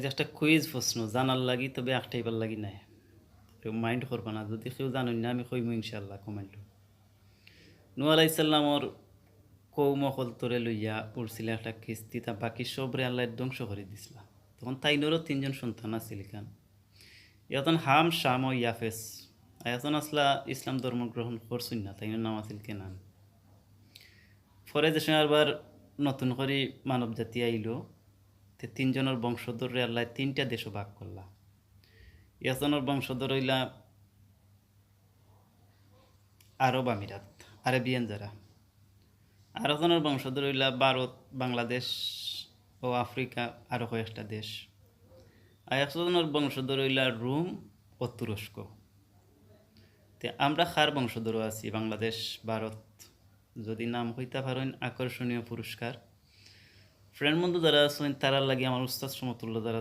যে একটা কুইজ প্রশ্ন জানার লাগি, তবে একটাইবার লাগি নাই। কেউ মাইন্ড করবা না, যদি কেউ জানুন না আমি কইমু ইনশাল্লাহ কমেন্ট। নূহ আলাইহিস সালামর কৌম তরে লইয়া উড়ছিল একটা কিস্তি, তা বাকি সবরে আল্লাহ ধ্বংস করে দিছিল। তখন তাইনেরও তিনজন সন্তান আছিল খান। এখন হাম শাম ও ইয়াফেস এখন আসলা ইসলাম ধর্ম গ্রহণ করছুন না, তাইনের নাম আছিল কেনান। পরে যে সময় আবার নতুন করে মানব জাতি আইল, তে তিনজনের বংশধরে আল্লাহ তিনটা দেশও ভাগ করলা। ইয়াজনের বংশধর হইলা আরব আমিরাত, আরবিয়ান যারা। আর একজনের বংশধর হইলা ভারত, বাংলাদেশ ও আফ্রিকা আরও কয়েকটা দেশ। আর একজনের বংশধর হইলা রোম ও তুরস্ক। তে আমরা খার বংশধরও আছি, বাংলাদেশ, ভারত। যদি নাম হইতে পারেন আকর্ষণীয় পুরস্কার। ফ্রেন্ড বন্ধু যারা আছেন তারার লাগে আমার উস্তাদ সমতুল্য যারা